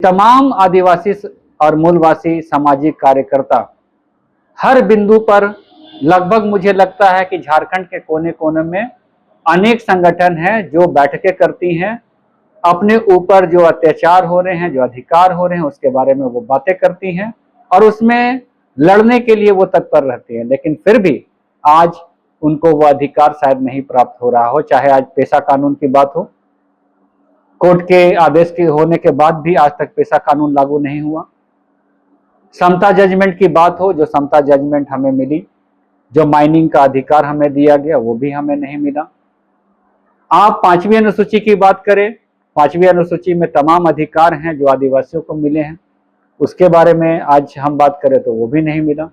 तमाम आदिवासी और मूलवासी सामाजिक कार्यकर्ता हर बिंदु पर लगभग मुझे लगता है कि झारखंड के कोने कोने में अनेक संगठन हैं जो बैठकें करती हैं, अपने ऊपर जो अत्याचार हो रहे हैं, जो अधिकार हो रहे हैं, उसके बारे में वो बातें करती हैं और उसमें लड़ने के लिए वो तत्पर रहती हैं। लेकिन फिर भी आज उनको वो अधिकार शायद नहीं प्राप्त हो रहा हो। चाहे आज पेशा कानून की बात हो, कोर्ट के आदेश के होने के बाद भी आज तक पेशा कानून लागू नहीं हुआ। समता जजमेंट की बात हो, जो समता जजमेंट हमें मिली, जो माइनिंग का अधिकार हमें दिया गया, वो भी हमें नहीं मिला। आप 5वीं अनुसूची की बात करें, 5वीं अनुसूची में तमाम अधिकार हैं जो आदिवासियों को मिले हैं, उसके बारे में आज हम बात करें तो वो भी नहीं मिला।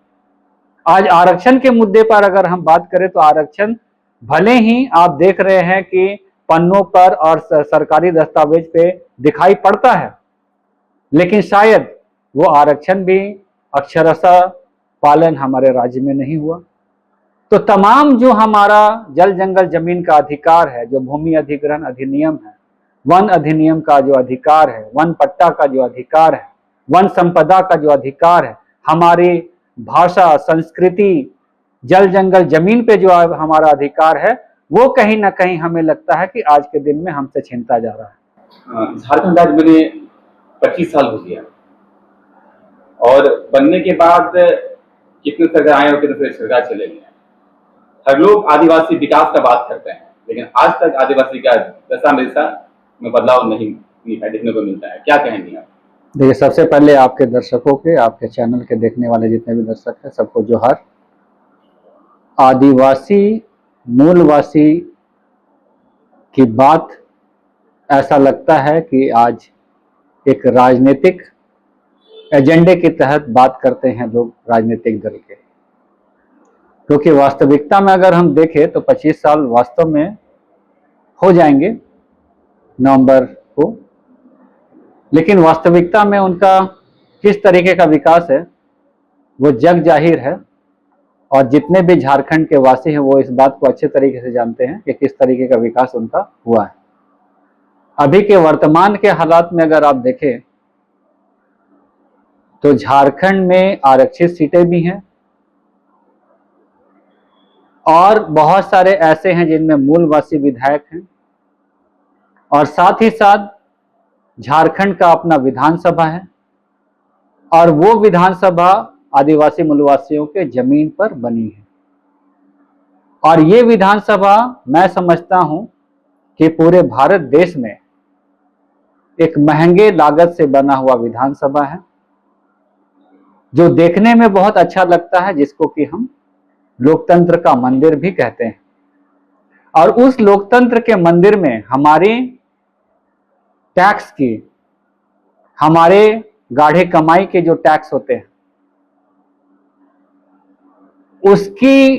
आज आरक्षण के मुद्दे पर अगर हम बात करें तो आरक्षण भले ही आप देख रहे हैं कि पन्नों पर और सरकारी दस्तावेज पे दिखाई पड़ता है, लेकिन शायद वो आरक्षण भी अक्षरशः पालन हमारे राज्य में नहीं हुआ। तो तमाम जो हमारा जल जंगल जमीन का अधिकार है, जो भूमि अधिग्रहण अधिनियम है, वन अधिनियम का जो अधिकार है, वन पट्टा का जो अधिकार है, वन संपदा का जो अधिकार है, हमारी भाषा, संस्कृति, जल जंगल जमीन पे जो हमारा अधिकार है, वो कहीं ना कहीं हमें लगता है कि आज के दिन में हमसे छीनता जा रहा है। झारखंड राज्य बने 25 साल हो गया और बनने के बाद कितने सरकार आए और कितने सरकार चले गए। हर लोग आदिवासी विकास का बात करते हैं, लेकिन आज तक आदिवासी का दशा में बदलाव नहीं देखने को मिलता है। क्या कहेंगे आप? देखिए, सबसे पहले आपके दर्शकों के, आपके चैनल के देखने वाले जितने भी दर्शक हैं, सबको जोहार। आदिवासी मूलवासी की बात ऐसा लगता है कि आज एक राजनीतिक एजेंडे के तहत बात करते हैं लोग, राजनीतिक दल के। क्योंकि वास्तविकता में अगर हम देखें तो 25 साल वास्तव में हो जाएंगे नवंबर को, लेकिन वास्तविकता में उनका किस तरीके का विकास है वो जग जाहिर है। और जितने भी झारखंड के वासी हैं वो इस बात को अच्छे तरीके से जानते हैं कि किस तरीके का विकास उनका हुआ है। अभी के वर्तमान के हालात में अगर आप देखें तो झारखंड में आरक्षित सीटें भी हैं और बहुत सारे ऐसे हैं जिनमें मूलवासी विधायक हैं, और साथ ही साथ झारखंड का अपना विधानसभा है और वो विधानसभा आदिवासी मूलवासियों के जमीन पर बनी है। और ये विधानसभा मैं समझता हूं कि पूरे भारत देश में एक महंगे लागत से बना हुआ विधानसभा है, जो देखने में बहुत अच्छा लगता है, जिसको कि हम लोकतंत्र का मंदिर भी कहते हैं। और उस लोकतंत्र के मंदिर में हमारे टैक्स की, हमारे गाढ़े कमाई के जो टैक्स होते हैं, उसकी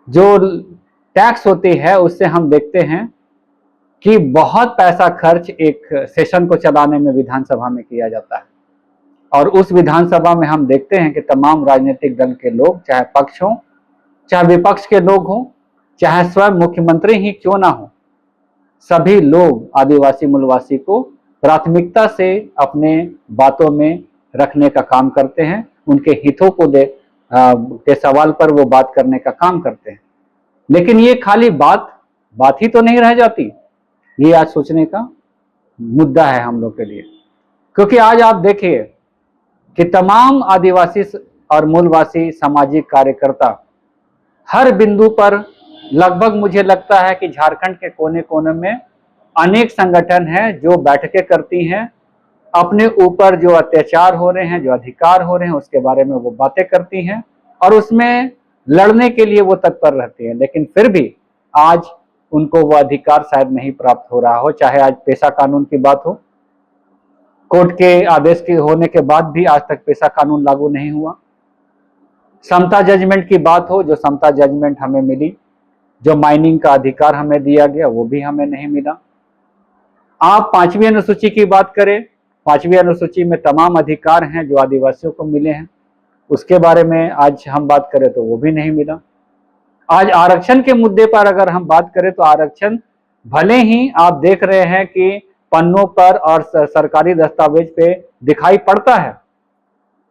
जो टैक्स होती है, उससे हम देखते हैं कि बहुत पैसा खर्च एक सेशन को चलाने में विधानसभा में किया जाता है। और उस विधानसभा में हम देखते हैं कि तमाम राजनीतिक दल के लोग, चाहे पक्ष हो, चाहे विपक्ष के लोग हों, चाहे स्वयं मुख्यमंत्री ही क्यों ना हो, सभी लोग आदिवासी मूलवासी को प्राथमिकता से अपने बातों में रखने का काम करते हैं, उनके हितों को के सवाल पर वो बात करने का काम करते हैं। लेकिन ये खाली बात ही तो नहीं रह जाती, ये आज सोचने का मुद्दा है हम लोग के लिए। क्योंकि आज आप देखिए कि तमाम आदिवासी और मूलवासी सामाजिक कार्यकर्ता हर बिंदु पर लगभग मुझे लगता है कि झारखंड के कोने कोने में अनेक संगठन हैं जो बैठकें करती हैं, अपने ऊपर जो अत्याचार हो रहे हैं, जो अधिकार हो रहे हैं, उसके बारे में वो बातें करती हैं और उसमें लड़ने के लिए वो तत्पर रहती हैं। लेकिन फिर भी आज उनको वो अधिकार शायद नहीं प्राप्त हो रहा हो। चाहे आज पेशा कानून की बात हो, कोर्ट के आदेश के होने के बाद भी आज तक पेशा कानून लागू नहीं हुआ। समता जजमेंट की बात हो, जो समता जजमेंट हमें मिली, जो माइनिंग का अधिकार हमें दिया गया, वो भी हमें नहीं मिला। आप 5वीं अनुसूची की बात करें, 5वीं अनुसूची में तमाम अधिकार हैं जो आदिवासियों को मिले हैं, उसके बारे में आज हम बात करें तो वो भी नहीं मिला। आज आरक्षण के मुद्दे पर अगर हम बात करें तो आरक्षण भले ही आप देख रहे हैं कि पन्नों पर और सरकारी दस्तावेज पे दिखाई पड़ता है,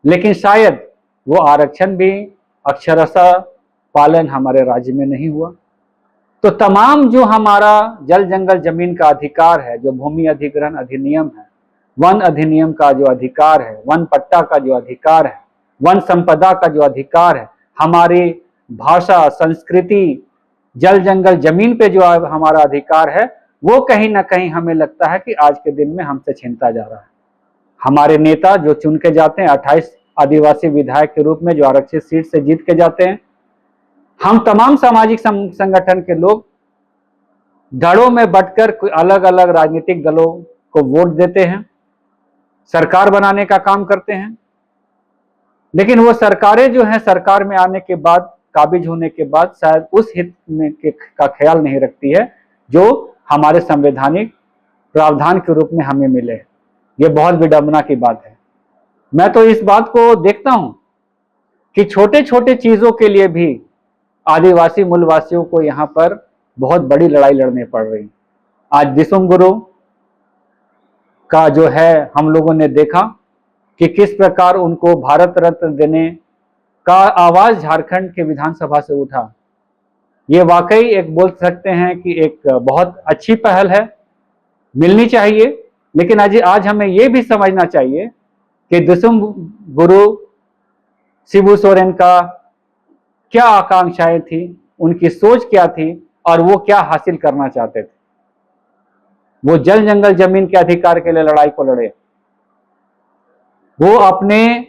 लेकिन शायद वो आरक्षण भी अक्षरशः पालन हमारे राज्य में नहीं हुआ। तो तमाम जो हमारा जल जंगल जमीन का अधिकार है, जो भूमि अधिग्रहण अधिनियम है, वन अधिनियम का जो अधिकार है, वन पट्टा का जो अधिकार है, वन संपदा का जो अधिकार है, हमारी भाषा, संस्कृति, जल जंगल जमीन पे जो हमारा अधिकार है, वो कहीं ना कहीं हमें लगता है कि आज के दिन में हमसे छीनता जा रहा है। हमारे नेता जो चुन के जाते हैं 28 आदिवासी विधायक के रूप में, जो आरक्षित सीट से जीत के जाते हैं, हम तमाम सामाजिक संगठन के लोग धड़ों में बंटकर अलग अलग राजनीतिक दलों को वोट देते हैं, सरकार बनाने का काम करते हैं, लेकिन वो सरकारें जो हैं सरकार में आने के बाद, काबिज होने के बाद शायद उस हित में का ख्याल नहीं रखती है जो हमारे संवैधानिक प्रावधान के रूप में हमें मिले। ये बहुत विडंबना की बात है। मैं तो इस बात को देखता हूं कि छोटे छोटे चीजों के लिए भी आदिवासी मूलवासियों को यहाँ पर बहुत बड़ी लड़ाई लड़नी पड़ रही। आज दिसुम गुरु का जो है हम लोगों ने देखा कि किस प्रकार उनको भारत रत्न देने का आवाज झारखंड के विधानसभा से उठा। ये वाकई एक बोल सकते हैं कि एक बहुत अच्छी पहल है, मिलनी चाहिए। लेकिन आज हमें ये भी समझना चाहिए कि दिसुम गुरु शिबू सोरेन का क्या आकांक्षाएं थी, उनकी सोच क्या थी और वो क्या हासिल करना चाहते थे। वो जल जंगल जमीन के अधिकार के लिए लड़ाई को लड़े, वो अपने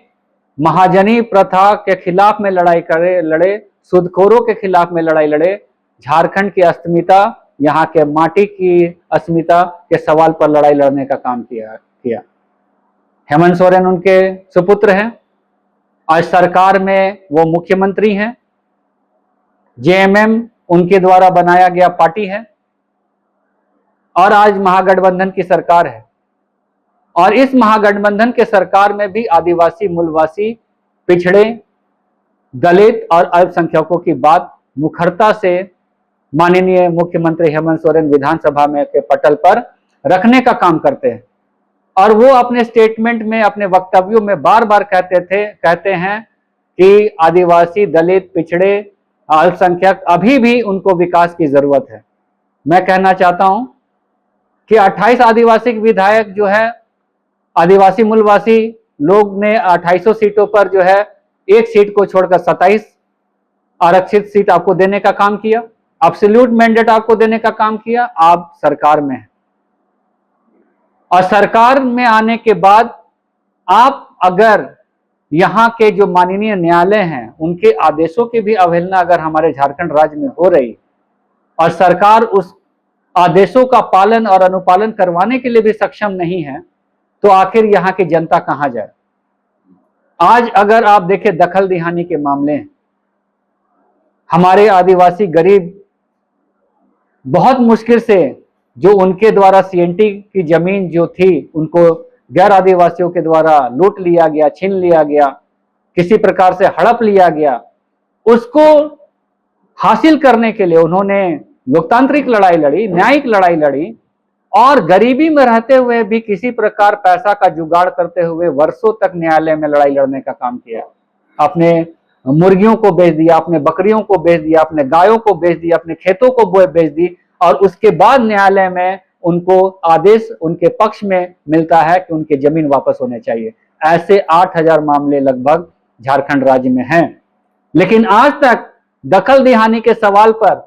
महाजनी प्रथा के खिलाफ में लड़ाई लड़े, सूदखोरों के खिलाफ में लड़ाई लड़े, झारखंड की अस्मिता, यहाँ के माटी की अस्मिता के सवाल पर लड़ाई लड़ने का काम किया। हेमंत सोरेन उनके सुपुत्र हैं, आज सरकार में वो मुख्यमंत्री हैं, जेएमएम उनके द्वारा बनाया गया पार्टी है और आज महागठबंधन की सरकार है। और इस महागठबंधन के सरकार में भी आदिवासी, मूलवासी, पिछड़े, दलित और अल्पसंख्यकों की बात मुखरता से माननीय मुख्यमंत्री हेमंत सोरेन विधानसभा में के पटल पर रखने का काम करते हैं। और वो अपने स्टेटमेंट में, अपने वक्तव्यों में बार बार कहते हैं कि आदिवासी, दलित, पिछड़े, अल्पसंख्यक अभी भी उनको विकास की जरूरत है। मैं कहना चाहता हूं कि 28 आदिवासी विधायक जो है, आदिवासी मूलवासी लोग ने 2800 सीटों पर जो है एक सीट को छोड़कर 27 आरक्षित सीट आपको देने का काम किया, एब्सोल्यूट मैंडेट आपको देने का काम किया। आप सरकार में हैं और सरकार में आने के बाद आप अगर यहाँ के जो माननीय न्यायालय हैं उनके आदेशों की भी अवहेलना अगर हमारे झारखंड राज्य में हो रही और सरकार उस आदेशों का पालन और अनुपालन करवाने के लिए भी सक्षम नहीं है, तो आखिर यहाँ की जनता कहां जाए। आज अगर आप देखें दखल दिहानी के मामले, हमारे आदिवासी गरीब बहुत मुश्किल से जो उनके द्वारा सीएनटी की जमीन जो थी उनको गैर आदिवासियों के द्वारा लूट लिया गया, छीन लिया गया, किसी प्रकार से हड़प लिया गया, उसको हासिल करने के लिए उन्होंने लोकतांत्रिक लड़ाई लड़ी, न्यायिक लड़ाई लड़ी और गरीबी में रहते हुए भी किसी प्रकार पैसा का जुगाड़ करते हुए वर्षों तक न्यायालय में लड़ाई लड़ने का काम किया। अपने मुर्गियों को बेच दिया, अपने बकरियों को बेच दिया, अपने गायों को बेच दिया, अपने खेतों को बेच दी और उसके बाद न्यायालय में उनको आदेश उनके पक्ष में मिलता है कि उनकी जमीन वापस होने चाहिए। ऐसे 8000 मामले लगभग झारखंड राज्य में हैं। लेकिन आज तक दखल दिहानी के सवाल पर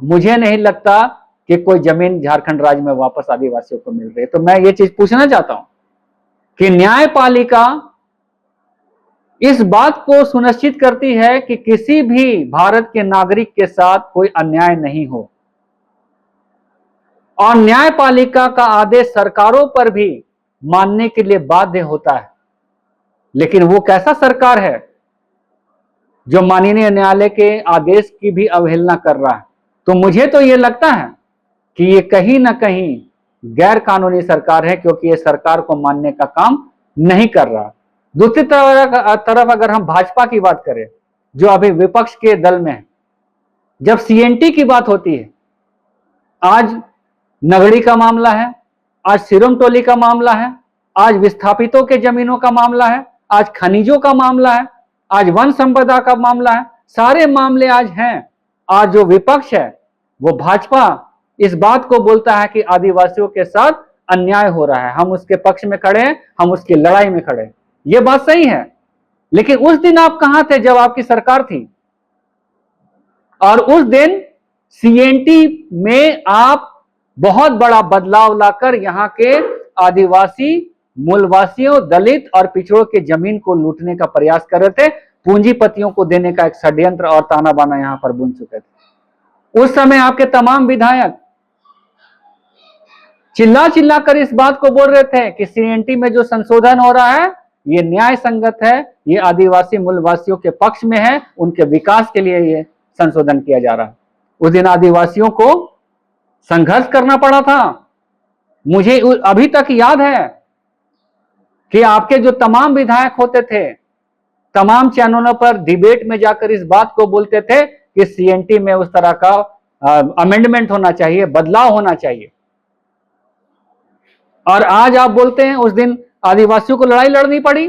मुझे नहीं लगता कि कोई जमीन झारखंड राज्य में वापस आदिवासियों को मिल रही है। तो मैं ये चीज पूछना चाहता हूं कि न्यायपालिका इस बात को सुनिश्चित करती है कि किसी भी भारत के नागरिक के साथ कोई अन्याय नहीं हो और न्यायपालिका का आदेश सरकारों पर भी मानने के लिए बाध्य होता है। लेकिन वो कैसा सरकार है जो माननीय न्यायालय के आदेश की भी अवहेलना कर रहा है। तो मुझे तो ये लगता है कि ये कहीं ना कहीं गैर कानूनी सरकार है, क्योंकि ये सरकार को मानने का काम नहीं कर रहा। दूसरी तरफ अगर हम भाजपा की बात करें जो अभी विपक्ष के दल में है, जब सीएनटी की बात होती है, आज नगड़ी का मामला है, आज सिरमटोली का मामला है, आज विस्थापितों के जमीनों का मामला है, आज खनिजों का मामला है, आज वन संपदा का मामला है, सारे मामले आज हैं। आज जो विपक्ष है वो भाजपा इस बात को बोलता है कि आदिवासियों के साथ अन्याय हो रहा है, हम उसके पक्ष में खड़े हैं, हम उसकी लड़ाई में खड़े हैं। ये बात सही है, लेकिन उस दिन आप कहां थे जब आपकी सरकार थी? और उस दिन सीएनटी में आप बहुत बड़ा बदलाव लाकर यहां के आदिवासी, मूलवासियों, दलित और पिछड़ों के जमीन को लूटने का प्रयास कर रहे थे। पूंजीपतियों को देने का एक षड्यंत्र और ताना बाना यहां पर बुन चुके थे। उस समय आपके तमाम विधायक चिल्ला चिल्ला कर इस बात को बोल रहे थे कि सीएनटी में जो संशोधन हो रहा है ये न्याय संगत है, ये आदिवासी मूलवासियों के पक्ष में है, उनके विकास के लिए ये संशोधन किया जा रहा है। उस दिन आदिवासियों को संघर्ष करना पड़ा था। मुझे अभी तक याद है कि आपके जो तमाम विधायक होते थे, तमाम चैनलों पर डिबेट में जाकर इस बात को बोलते थे कि सीएनटी में उस तरह का अमेंडमेंट होना चाहिए, बदलाव होना चाहिए। और आज आप बोलते हैं उस दिन आदिवासियों को लड़ाई लड़नी पड़ी,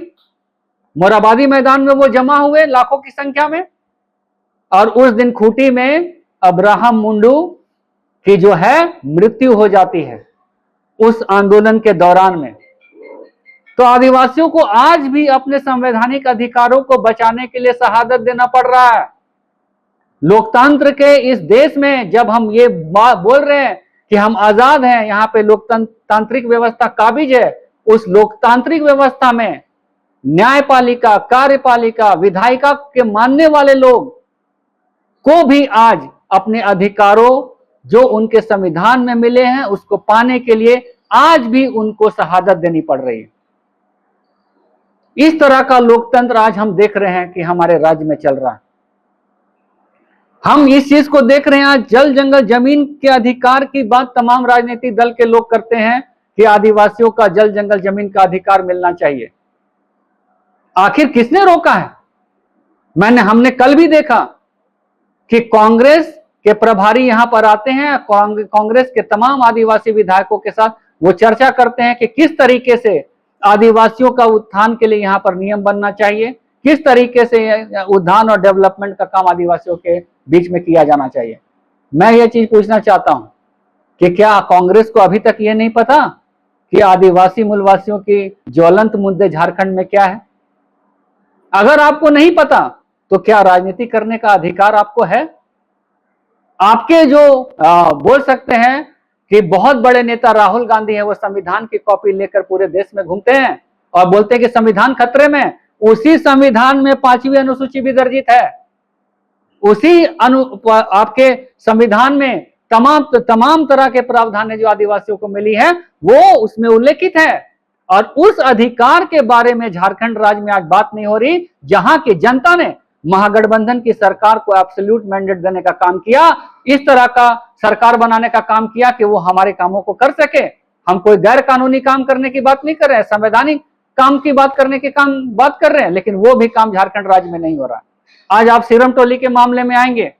मोराबादी मैदान में वो जमा हुए लाखों की संख्या में, और उस दिन खूंटी में अब्राहम मुंडू की जो है मृत्यु हो जाती है उस आंदोलन के दौरान में। तो आदिवासियों को आज भी अपने संवैधानिक अधिकारों को बचाने के लिए शहादत देना पड़ रहा है। लोकतंत्र के इस देश में जब हम ये बोल रहे हैं कि हम आजाद हैं, यहाँ पे लोकतांत्रिक व्यवस्था काबिज है, उस लोकतांत्रिक व्यवस्था में न्यायपालिका, कार्यपालिका, विधायिका के मानने वाले लोग को भी आज अपने अधिकारों जो उनके संविधान में मिले हैं उसको पाने के लिए आज भी उनको शहादत देनी पड़ रही है। इस तरह का लोकतंत्र आज हम देख रहे हैं कि हमारे राज्य में चल रहा है। हम इस चीज को देख रहे हैं, आज जल जंगल जमीन के अधिकार की बात तमाम राजनीतिक दल के लोग करते हैं कि आदिवासियों का जल जंगल जमीन का अधिकार मिलना चाहिए। आखिर किसने रोका है? हमने कल भी देखा कि कांग्रेस के प्रभारी यहां पर आते हैं, कांग्रेस के तमाम आदिवासी विधायकों के साथ वो चर्चा करते हैं कि किस तरीके से आदिवासियों का उत्थान के लिए यहां पर नियम बनना चाहिए, किस तरीके से उद्यान और डेवलपमेंट का काम आदिवासियों के बीच में किया जाना चाहिए। मैं ये चीज पूछना चाहता हूं कि क्या कांग्रेस को अभी तक ये नहीं पता कि आदिवासी मूलवासियों की ज्वलंत मुद्दे झारखंड में क्या है? अगर आपको नहीं पता तो क्या राजनीति करने का अधिकार आपको है? आपके जो बोल सकते हैं कि बहुत बड़े नेता राहुल गांधी है, वो संविधान की कॉपी लेकर पूरे देश में घूमते हैं और बोलते हैं कि संविधान खतरे में। उसी संविधान में 5वीं अनुसूची भी दर्जित है, उसी आपके संविधान में तमाम तरह के प्रावधान जो आदिवासियों को मिली है वो उसमें उल्लेखित है। और उस अधिकार के बारे में झारखंड राज्य में आज बात नहीं हो रही, जहां की जनता ने महागठबंधन की सरकार को एब्सोल्यूट मैंडेट देने का काम किया, इस तरह का सरकार बनाने का काम किया कि वो हमारे कामों को कर सके। हम कोई गैर कानूनी काम करने की बात नहीं कर रहे हैं, संवैधानिक काम की बात करने की बात कर रहे हैं, लेकिन वो भी काम झारखंड राज्य में नहीं हो रहा। आज आप सिरमटोली के मामले में आएंगे,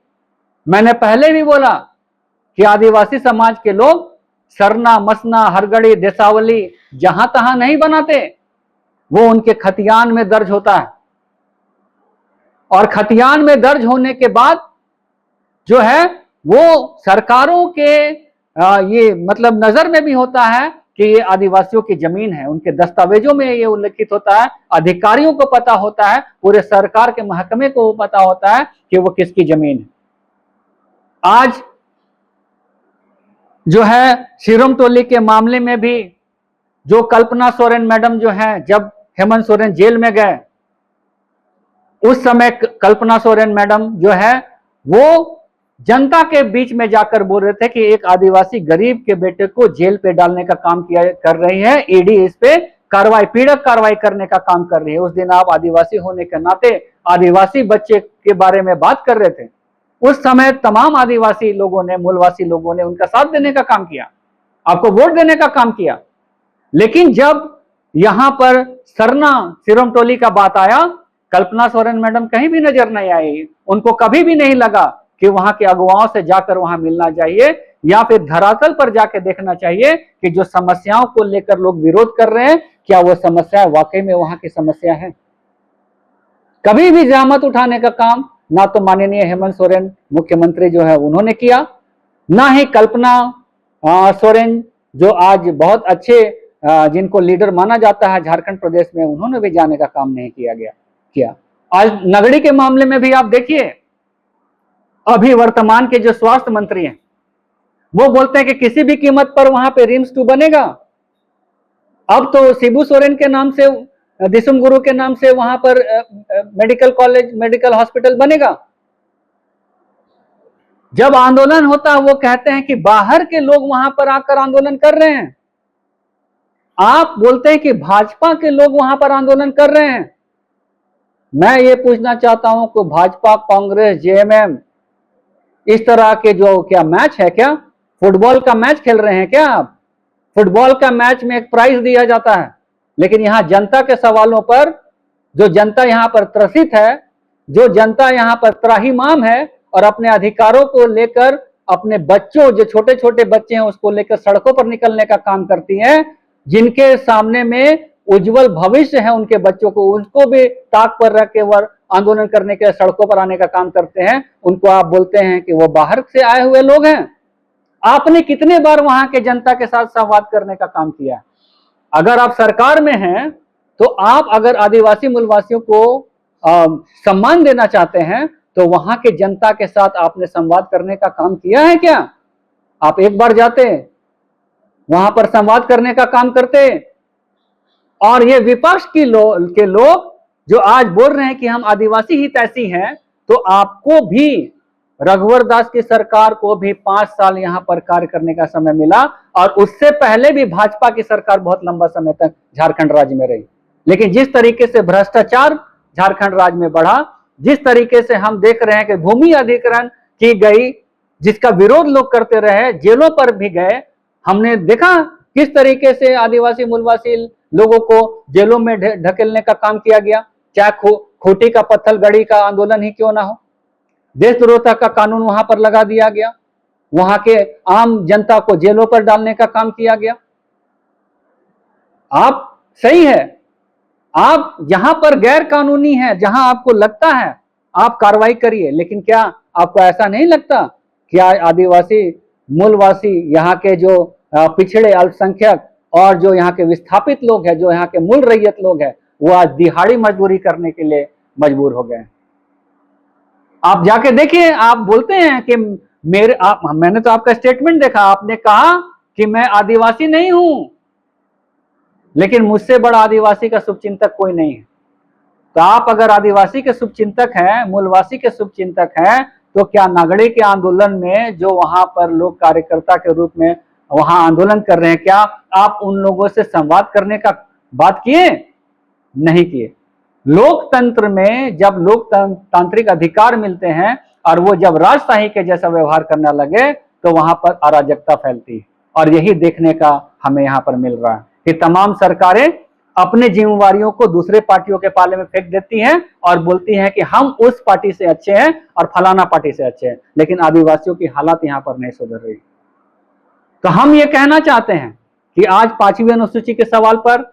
मैंने पहले भी बोला कि आदिवासी समाज के लोग सरना, मसना, हरगड़ी, देसावली जहां तहां नहीं बनाते, वो उनके खतियान में दर्ज होता है। और खतियान में दर्ज होने के बाद जो है वो सरकारों के ये मतलब नजर में भी होता है कि ये आदिवासियों की जमीन है, उनके दस्तावेजों में ये उल्लेखित होता है, अधिकारियों को पता होता है, पूरे सरकार के महकमे को पता होता है कि वो किसकी जमीन है। आज जो है सिरमटोली के मामले में भी जो कल्पना सोरेन मैडम जो है, जब हेमंत सोरेन जेल में गए उस समय कल्पना सोरेन मैडम जो है वो जनता के बीच में जाकर बोल रहे थे कि एक आदिवासी गरीब के बेटे को जेल पे डालने का काम कर रही है, ईडी इस पे कार्रवाई, पीड़क कार्रवाई करने का काम कर रही है। उस दिन आप आदिवासी होने के नाते आदिवासी बच्चे के बारे में बात कर रहे थे। उस समय तमाम आदिवासी लोगों ने, मूलवासी लोगों ने उनका साथ देने का काम किया, आपको वोट देने का काम किया। लेकिन जब यहां पर सरना, सिरमटोली का बात आया, कल्पना सोरेन मैडम कहीं भी नजर नहीं आई। उनको कभी भी नहीं लगा कि वहां के अगुवाओं से जाकर वहां मिलना चाहिए, या फिर धरातल पर जाके देखना चाहिए कि जो समस्याओं को लेकर लोग विरोध कर रहे हैं, क्या वो समस्या वाकई में वहां की समस्या है। कभी भी जहमत उठाने का काम ना तो माननीय हेमंत सोरेन मुख्यमंत्री जो है उन्होंने किया, ना ही कल्पना सोरेन जो आज बहुत अच्छे जिनको लीडर माना जाता है झारखंड प्रदेश में, उन्होंने भी जाने का काम नहीं किया। आज नगड़ी के मामले में भी आप देखिए, अभी वर्तमान के जो स्वास्थ्य मंत्री हैं वो बोलते हैं कि किसी भी कीमत पर वहां पे रिम्स 2 बनेगा। अब तो शिबू सोरेन के नाम से, दिसुम गुरु के नाम से वहां पर मेडिकल कॉलेज, मेडिकल हॉस्पिटल बनेगा। जब आंदोलन होता है वो कहते हैं कि बाहर के लोग वहां पर आकर आंदोलन कर रहे हैं। आप बोलते हैं कि भाजपा के लोग वहां पर आंदोलन कर रहे हैं। मैं ये पूछना चाहता हूं कि भाजपा, कांग्रेस, जेएमएम इस तरह के जो क्या मैच है, क्या फुटबॉल का मैच खेल रहे हैं क्या आप? फुटबॉल का मैच में एक प्राइज दिया जाता है, लेकिन यहां जनता के सवालों पर, जो जनता यहां पर त्रसित है, जो जनता यहां पर त्राहिमाम है और अपने अधिकारों को लेकर, अपने बच्चों, जो छोटे छोटे बच्चे हैं उसको लेकर सड़कों पर निकलने का काम करती है, जिनके सामने में उज्जवल भविष्य है उनके बच्चों को, उनको भी ताक पर रख के वह आंदोलन करने के सड़कों पर आने का काम करते हैं, उनको आप बोलते हैं कि वो बाहर से आए हुए लोग हैं। आपने कितने बार वहां के जनता के साथ संवाद करने का काम किया? अगर आप सरकार में हैं तो आप अगर आदिवासी मूलवासियों को सम्मान देना चाहते हैं तो वहां के जनता के साथ आपने संवाद करने का काम किया है क्या? आप एक बार जाते, वहां पर संवाद करने का काम करते। और ये विपक्ष के लोग जो आज बोल रहे हैं कि हम आदिवासी हितैषी हैं, तो आपको भी, रघुवर दास की सरकार को भी 5 साल यहां पर कार्य करने का समय मिला, और उससे पहले भी भाजपा की सरकार बहुत लंबा समय तक झारखंड राज्य में रही। लेकिन जिस तरीके से भ्रष्टाचार झारखंड राज्य में बढ़ा, जिस तरीके से हम देख रहे हैं कि भूमि अधिग्रहण की गई, जिसका विरोध लोग करते रहे, जेलों पर भी गए, हमने देखा किस तरीके से आदिवासी मूलवासी लोगों को जेलों में ढकेलने का काम किया गया, चाहे खूंटी का पत्थर गड़ी का आंदोलन ही क्यों ना हो, देशद्रोहिता का कानून वहां पर लगा दिया गया, वहां के आम जनता को जेलों पर डालने का काम किया गया। आप सही है, आप जहां पर गैर कानूनी है, जहां आपको लगता है आप कार्रवाई करिए, लेकिन क्या आपको ऐसा नहीं लगता कि आदिवासी मूलवासी, यहाँ के जो पिछड़े अल्पसंख्यक और जो यहाँ के विस्थापित लोग हैं, जो यहाँ के मूल रैयत लोग हैं, वो आज दिहाड़ी मजदूरी करने के लिए मजबूर हो गए। आप जाके देखिए, आप बोलते हैं कि मैंने तो आपका स्टेटमेंट देखा, आपने कहा कि मैं आदिवासी नहीं हूं, लेकिन मुझसे बड़ा आदिवासी का शुभचिंतक कोई नहीं है। तो आप अगर आदिवासी के शुभचिंतक हैं, मूलवासी के शुभचिंतक हैं, तो क्या नगड़ी के आंदोलन में जो वहां पर लोग कार्यकर्ता के रूप में वहां आंदोलन कर रहे हैं, क्या आप उन लोगों से संवाद करने का बात किए? नहीं किए। लोकतंत्र में जब लोकतांत्रिक अधिकार मिलते हैं और वो जब राजशाही के जैसा व्यवहार करने लगे, तो वहां पर अराजकता फैलती है। और यही देखने का हमें यहाँ पर मिल रहा है कि तमाम सरकारें अपने जिम्मेवारियों को दूसरे पार्टियों के पाले में फेंक देती हैं और बोलती हैं कि हम उस पार्टी से अच्छे हैं और फलाना पार्टी से अच्छे हैं, लेकिन आदिवासियों की हालत यहाँ पर नहीं सुधर रही। तो हम ये कहना चाहते हैं कि आज 5वीं अनुसूची के सवाल पर,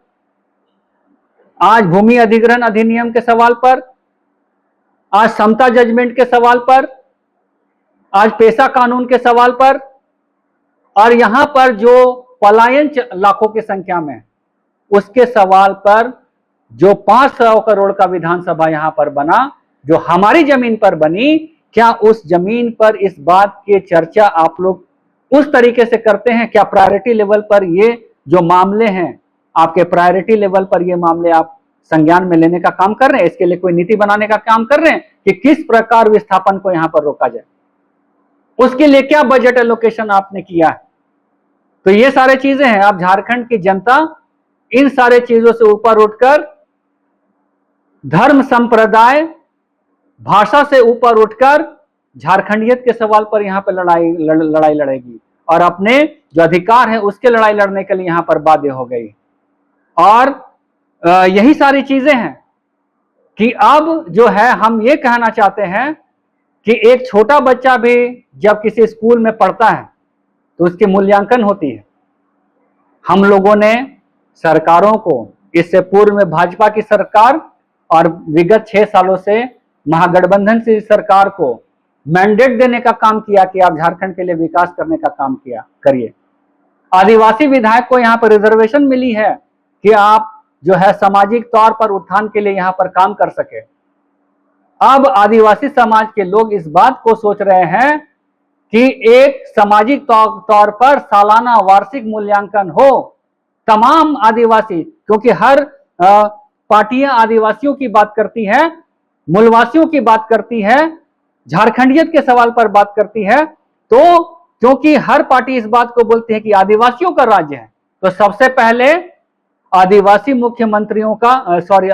आज भूमि अधिग्रहण अधिनियम के सवाल पर, आज समता जजमेंट के सवाल पर, आज पेशा कानून के सवाल पर, और यहां पर जो पलायन लाखों की संख्या में, उसके सवाल पर जो 500 करोड़ का विधानसभा यहां पर बना, जो हमारी जमीन पर बनी, क्या उस जमीन पर इस बात की चर्चा आप लोग उस तरीके से करते हैं? क्या प्रायोरिटी लेवल पर ये जो मामले हैं, आपके प्रायोरिटी लेवल पर ये मामले आप संज्ञान में लेने का काम कर रहे हैं? इसके लिए कोई नीति बनाने का काम कर रहे हैं कि किस प्रकार विस्थापन को यहां पर रोका जाए? उसके लिए क्या बजट एलोकेशन आपने किया है? तो ये सारे चीजें हैं। अब झारखंड की जनता इन सारे चीजों से ऊपर उठकर, धर्म, संप्रदाय, भाषा से ऊपर उठकर झारखंडियत के सवाल पर यहां पर लड़ाई लड़ेगी और अपने जो अधिकार है उसके लड़ाई लड़ने के लिए यहां पर बाध्य हो गई। और यही सारी चीजें हैं कि अब जो है हम ये कहना चाहते हैं कि एक छोटा बच्चा भी जब किसी स्कूल में पढ़ता है तो उसकी मूल्यांकन होती है। हम लोगों ने सरकारों को, इससे पूर्व में भाजपा की सरकार और विगत 6 सालों से महागठबंधन की सरकार को मैंडेट देने का काम किया कि आप झारखंड के लिए विकास करने का काम करिए। आदिवासी विधायक को यहाँ पर रिजर्वेशन मिली है कि आप जो है सामाजिक तौर पर उत्थान के लिए यहाँ पर काम कर सके। अब आदिवासी समाज के लोग इस बात को सोच रहे हैं कि एक सामाजिक तौर पर सालाना वार्षिक मूल्यांकन हो तमाम आदिवासी, क्योंकि हर पार्टियां आदिवासियों की बात करती है, मूलवासियों की बात करती है, झारखंडियत के सवाल पर बात करती है। तो क्योंकि हर पार्टी इस बात को बोलती है कि आदिवासियों का राज्य है, तो सबसे पहले आदिवासी मुख्यमंत्रियों का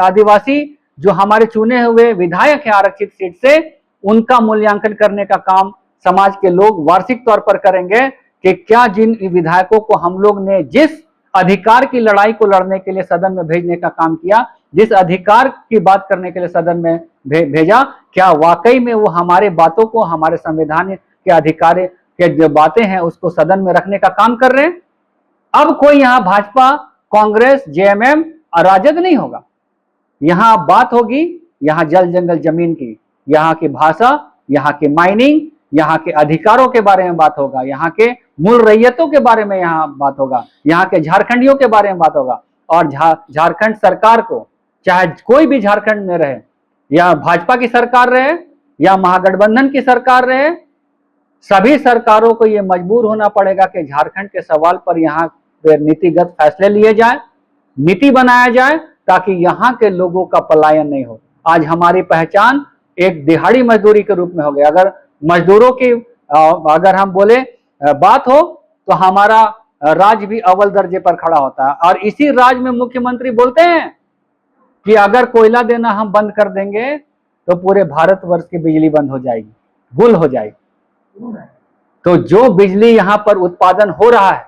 आदिवासी जो हमारे चुने हुए विधायक हैं आरक्षित सीट से, उनका मूल्यांकन करने का काम समाज के लोग वार्षिक तौर पर करेंगे कि क्या जिन विधायकों को हम लोग ने जिस अधिकार की लड़ाई को लड़ने के लिए सदन में भेजने का काम किया, जिस अधिकार की बात करने के लिए सदन में भेजा, क्या वाकई में वो हमारे बातों को, हमारे संविधान के अधिकार के जो बातें हैं उसको सदन में रखने का काम कर रहे हैं। अब कोई यहाँ भाजपा, कांग्रेस, जेएमएम और राजद नहीं होगा। यहाँ बात होगी यहाँ जल जंगल जमीन की, यहाँ की भाषा, यहाँ की माइनिंग, यहाँ के अधिकारों के बारे में बात होगा, यहाँ के मूल रैयतों के बारे में यहाँ बात होगा, यहाँ के झारखंडियों के बारे में बात होगा। और झारखंड सरकार को, चाहे कोई भी झारखंड में रहे, या भाजपा की सरकार रहे या महागठबंधन की सरकार रहे, सभी सरकारों को ये मजबूर होना पड़ेगा कि झारखंड के सवाल पर यहाँ नीतिगत फैसले लिए जाए, नीति बनाया जाए, ताकि यहाँ के लोगों का पलायन नहीं हो। आज हमारी पहचान एक दिहाड़ी मजदूरी के रूप में हो गई। अगर मजदूरों की अगर हम बोले बात हो तो हमारा राज्य भी अव्वल दर्जे पर खड़ा होता है। और इसी राज्य में मुख्यमंत्री बोलते हैं कि अगर कोयला देना हम बंद कर देंगे तो पूरे भारतवर्ष की बिजली बंद हो जाएगी, गुल हो जाएगी। तो जो बिजली यहाँ पर उत्पादन हो रहा है,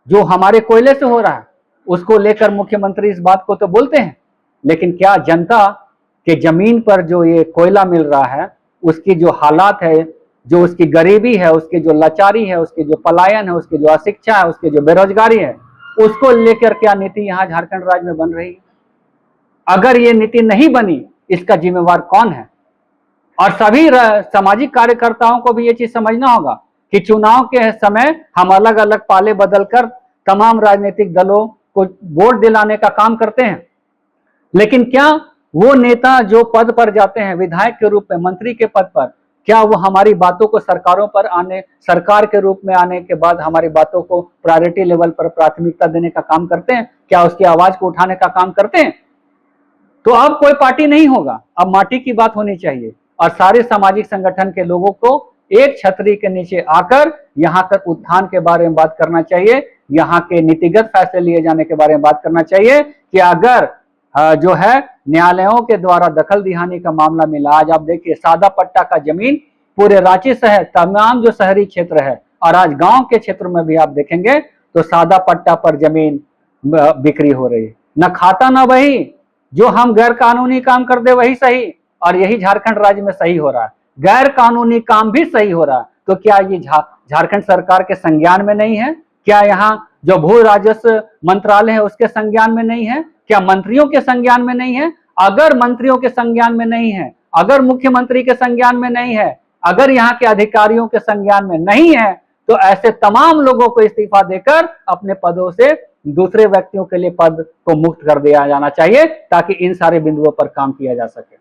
जो हमारे कोयले से हो रहा है, उसको लेकर मुख्यमंत्री इस बात को तो बोलते हैं, लेकिन क्या जनता के जमीन पर जो ये कोयला मिल रहा है उसकी जो हालात है, जो उसकी गरीबी है, उसकी जो लाचारी है, उसके जो पलायन है, उसकी जो अशिक्षा है, उसकी जो बेरोजगारी है, उसको लेकर क्या नीति यहाँ झारखंड राज्य में बन रही है? अगर ये नीति नहीं बनी, इसका जिम्मेवार कौन है? और सभी सामाजिक कार्यकर्ताओं को भी ये चीज समझना होगा कि चुनाव के समय हम अलग अलग पाले बदलकर तमाम राजनीतिक दलों को वोट दिलाने का काम करते हैं, लेकिन क्या वो नेता जो पद पर जाते हैं विधायक के रूप में, मंत्री के पद पर, क्या वो हमारी बातों को सरकार के रूप में आने के बाद हमारी बातों को प्रायोरिटी लेवल पर प्राथमिकता देने का काम करते हैं? क्या उसकी आवाज को उठाने का काम करते हैं? तो अब कोई पार्टी नहीं होगा, अब माटी की बात होनी चाहिए और सारे सामाजिक संगठन के लोगों को एक छतरी के नीचे आकर यहाँ तक उत्थान के बारे में बात करना चाहिए, यहाँ के नीतिगत फैसले लिए जाने के बारे में बात करना चाहिए कि अगर जो है न्यायालयों के द्वारा दखल दिहानी का मामला मिला, आज आप देखिए सादा पट्टा का जमीन पूरे रांची शहर, तमाम जो शहरी क्षेत्र है और आज गांव के क्षेत्र में भी आप देखेंगे तो सादा पट्टा पर जमीन बिक्री हो रही है। न खाता न वही, जो हम गैर कानूनी काम कर दे वही सही, और यही झारखंड राज्य में सही हो रहा है। गैर कानूनी काम भी सही हो रहा है। तो क्या ये झारखंड सरकार के संज्ञान में नहीं है? क्या यहाँ जो भू राजस्व मंत्रालय है उसके संज्ञान में नहीं है? क्या मंत्रियों के संज्ञान में नहीं है? अगर मंत्रियों के संज्ञान में नहीं है, अगर मुख्यमंत्री के संज्ञान में नहीं है, अगर यहाँ के अधिकारियों के संज्ञान में नहीं है, तो ऐसे तमाम लोगों को इस्तीफा देकर अपने पदों से दूसरे व्यक्तियों के लिए पद को मुक्त कर दिया जाना चाहिए, ताकि इन सारे बिंदुओं पर काम किया जा सके।